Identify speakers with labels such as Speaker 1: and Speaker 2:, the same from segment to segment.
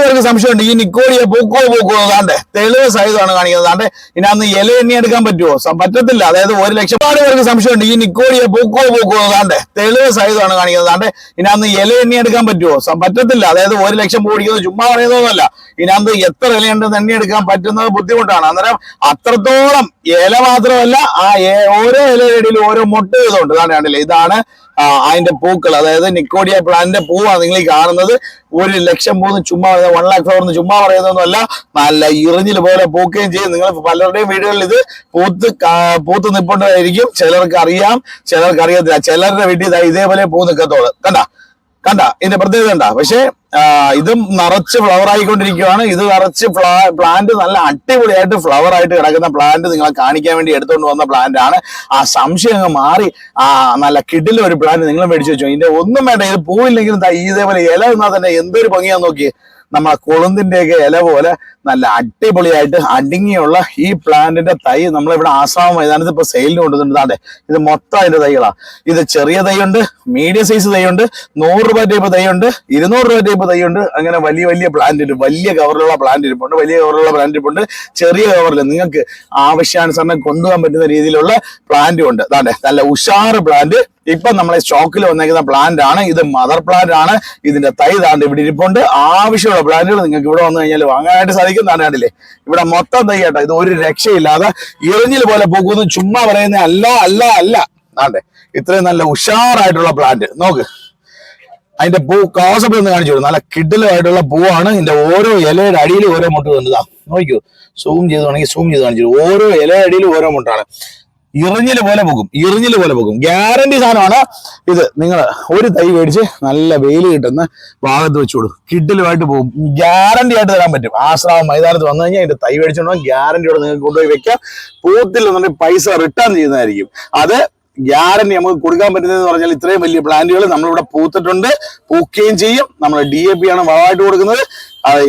Speaker 1: പേർക്ക് സംശയമുണ്ട് ഈ നിക്കോഡിയ പൂക്കോ താണ്ടെ തെളിവ് സഹിതമാണ് കാണിക്കുന്നത്. താണ്ടെ ഇതിനകത്ത് ഇല എണ്ണി എടുക്കാൻ പറ്റുമോ? പറ്റത്തില്ല. അതായത് 1 ലക്ഷം പേർക്ക് സംശയമുണ്ട് ഈ നിക്കോഡിയ പൂക്കോ താണ്ടെ തെളിവ് സഹിതമാണ് കാണിക്കുന്നത്. താണ്ടെ ഇതിനകത്ത് ഇല എണ്ണി എടുക്കാൻ പറ്റുമോ? പറ്റത്തില്ല. അതായത് 1 ലക്ഷം പൂ പിടിക്കുന്നത് ചുമ്മാ പറയുന്നതൊന്നുമല്ല. ഇതിനകത്ത് എത്ര ഇലയുണ്ടെന്ന് എണ്ണി എടുക്കാൻ പറ്റുന്നത് ബുദ്ധിമുട്ടാണ്. അന്നേരം അത്രത്തോളം ഇല മാത്രമല്ല, ആ ഓരോ ഇലയിലും ഓരോ മുട്ട ഇതുണ്ട്. കണ്ടില്ലേ, ഇതാണ് അതിന്റെ പൂക്കൾ. അതായത് നിക്കോഡിയ പ്ലാന്റിന്റെ പൂവാണ് നിങ്ങൾ ഈ കാണുന്നത്. 1 ലക്ഷം പൂന്ന് ചുമ്മാ 1 lakh ഫ്ലവർ ചുമ്മാ പറയുന്നതൊന്നുമല്ല. നല്ല ഇറിഞ്ഞിൽ പോലെ പൂക്കുകയും ചെയ്യും. നിങ്ങൾ പലരുടെയും വീടുകളിൽ ഇത് പൂത്ത് നിൽപ്പുണ്ടായിരിക്കും. ചിലർക്ക് അറിയാം, ചിലർക്ക് അറിയത്തില്ല. ചിലരുടെ വീട്ടിൽ ഇതേപോലെ പൂ നിൽക്കത്തോളൂ. കണ്ട ഇതിന്റെ പ്രത്യേകത ഉണ്ടാ. പക്ഷെ ഇതും നിറച്ച് ഫ്ലവർ ആയിക്കൊണ്ടിരിക്കുകയാണ്. ഇത് നിറച്ച് പ്ലാന്റ് നല്ല അടിപൊളിയായിട്ട് ഫ്ലവർ ആയിട്ട് കിടക്കുന്ന പ്ലാന്റ് നിങ്ങളെ കാണിക്കാൻ വേണ്ടി എടുത്തുകൊണ്ട് വന്ന പ്ലാന്റ് ആണ്. ആ സംശയം അങ്ങ് മാറി. നല്ല കിഡിലെ ഒരു പ്ലാന്റ് നിങ്ങൾ മേടിച്ചു വെച്ചു. ഇതിന്റെ ഒന്നും വേണ്ട. ഇത് പൂവില്ലെങ്കിലും ഇതേപോലെ ഇല നിന്നാൽ തന്നെ എന്തൊരു ഭംഗിയാന്ന് നോക്കി. നമ്മളെ കൊളുന്തിന്റെയൊക്കെ ഇല പോലെ നല്ല അടിപൊളിയായിട്ട് അടുങ്ങിയുള്ള ഈ പ്ലാന്റിന്റെ തൈ നമ്മളിവിടെ ആസാം മൈതാനത്ത് ഇപ്പൊ സെയിലിന് കൊണ്ടുവന്നിട്ടുണ്ട്. ഇത് മൊത്തം അതിന്റെ തൈകളാണ്. ഇത് ചെറിയ തൈയുണ്ട്, മീഡിയം സൈസ് തൈയുണ്ട്, 100 രൂപ ടൈപ്പ് തൈയുണ്ട്, 200 രൂപ ടൈപ്പ് തൈയുണ്ട്. അങ്ങനെ വലിയ പ്ലാന്റ് ഉണ്ട്. വലിയ കവറിലുള്ള പ്ലാന്റ് ഇരിപ്പുണ്ട്, വലിയ കവറിലുള്ള പ്ലാന്റ് ഇരിപ്പുണ്ട്. ചെറിയ കവറിൽ നിങ്ങൾക്ക് ആവശ്യാനുസരണം കൊണ്ടുപോകാൻ പറ്റുന്ന രീതിയിലുള്ള പ്ലാന്റും ഉണ്ട്. നല്ല ഉഷാറ് പ്ലാന്റ് ഇപ്പൊ നമ്മളെ സ്റ്റോക്കിൽ വന്നേക്കുന്ന പ്ലാന്റ് ആണ്. ഇത് മദർ പ്ലാന്റ് ആണ്. ഇതിന്റെ തൈ ഇവിടെ ഇരിപ്പുണ്ട്. ആവശ്യമുള്ള പ്ലാന്റുകൾ നിങ്ങൾക്ക് ഇവിടെ വന്നു കഴിഞ്ഞാൽ വാങ്ങാനായിട്ട് സാധിക്കും. കണ്ടില്ലേ, ഇവിടെ മൊത്തം തൈ കേട്ടോ. ഇത് ഒരു രക്ഷയില്ലാതെ ഇറിഞ്ഞിൽ പോലെ പോകുന്നു. ചുമ്മാ പറയുന്ന അല്ല. ഇത്രയും നല്ല ഉഷാറായിട്ടുള്ള പ്ലാന്റ് നോക്ക്. അതിന്റെ പൂ ക്ലോസപ്പ് ഒന്ന് കാണിച്ചു. നല്ല കിഡിലുമായിട്ടുള്ള പൂവാണ്. ഇതിന്റെ ഓരോ ഇലയുടെ അടിയിൽ ഓരോ മുട്ട തന്നതാ. നോക്കൂ, സൂം ചെയ്ത് കാണിച്ചു. ഓരോ ഇലയുടെ അടിയിൽ ഓരോ മുട്ടാണ്. ഇറിഞ്ഞില് പോലെ പോകും. ഗ്യാരണ്ടി സാധനമാണ് ഇത്. നിങ്ങൾ ഒരു തൈ മേടിച്ച് നല്ല വെയിൽ കിട്ടുന്ന ഭാഗത്ത് വെച്ചോളൂ. കിഡിലുമായിട്ട് പോകും. ഗ്യാരണ്ടി ആയിട്ട് തരാൻ പറ്റും. ആശ്രാമം മൈതാനത്ത് വന്നു കഴിഞ്ഞാൽ ഇതിന്റെ തൈ മേടിച്ചോണ്ടോ ഗ്യാരണ്ടിയോടെ നിങ്ങൾക്ക് കൊണ്ടുപോയി വെക്കാം. പൂത്തില്ലെന്നുണ്ടെങ്കിൽ പൈസ റിട്ടേൺ ചെയ്യുന്നതായിരിക്കും. അത് ഗ്യാരണ്ടി നമുക്ക് കൊടുക്കാൻ പറ്റുന്നതെന്ന് പറഞ്ഞാൽ ഇത്രയും വലിയ പ്ലാന്റുകൾ നമ്മളിവിടെ പൂത്തിട്ടുണ്ട്, പൂക്കുകയും ചെയ്യും. നമ്മൾ DAP ആണ് വളമായിട്ട് കൊടുക്കുന്നത്.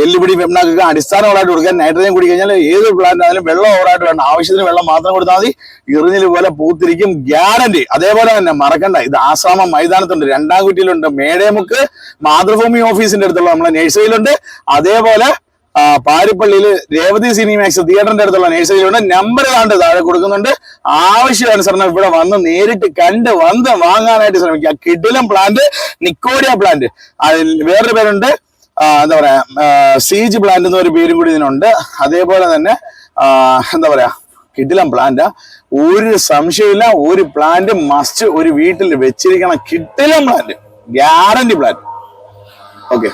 Speaker 1: എല്ലുപിടി വെണ്ണാക്കൊക്കെ അടിസ്ഥാന വളമായിട്ട് കൊടുക്കാൻ. നൈട്രജൻ കൂടി കഴിഞ്ഞാൽ ഏത് പ്ലാന്റ് ആയാലും വെള്ളം ഓവറായിട്ട് വേണ്ട. ആവശ്യത്തിന് വെള്ളം മാത്രം കൊടുത്താൽ മതി. ഇറിഞ്ഞിൽ പോലെ പൂത്തിരിക്കും, ഗ്യാരണ്ടി. അതേപോലെ തന്നെ മറക്കണ്ട, ഇത് ആശ്രാമം മൈതാനത്തുണ്ട്, രണ്ടാംകുറ്റിയിലുണ്ട്, മേടേമുക്ക് മാതൃഭൂമി ഓഫീസിന്റെ അടുത്തുള്ള നമ്മളെ നഴ്സറിയിലുണ്ട്. അതേപോലെ പാരിപ്പള്ളിയിൽ രേവതി സിനിമാക്സ് തിയേറ്ററിന്റെ അടുത്തുള്ള നഴ്സറിയിലുണ്ട്. നമ്പർ താഴെ കൊടുക്കുന്നുണ്ട്. ആവശ്യാനുസരണം ഇവിടെ വന്ന് നേരിട്ട് കണ്ട് വാങ്ങാനായിട്ട് ശ്രമിക്കുക. കിഡിലം പ്ലാന്റ്, നിക്കോഡിയ പ്ലാന്റ്. വേറൊരു പേരുണ്ട്, എന്താ പറയാ, സീജ് പ്ലാന്റ് എന്നൊരു പേരും കൂടി ഇതിനുണ്ട്. അതേപോലെ തന്നെ എന്താ പറയാ, കിഡിലം പ്ലാന്റ്. ഒരു സംശയമില്ല, ഒരു പ്ലാന്റ് മസ്റ്റ് ഒരു വീട്ടിൽ വെച്ചിരിക്കണം. കിഡിലം പ്ലാന്റ്, ഗ്യാരണ്ടി പ്ലാന്റ്. ഓക്കെ.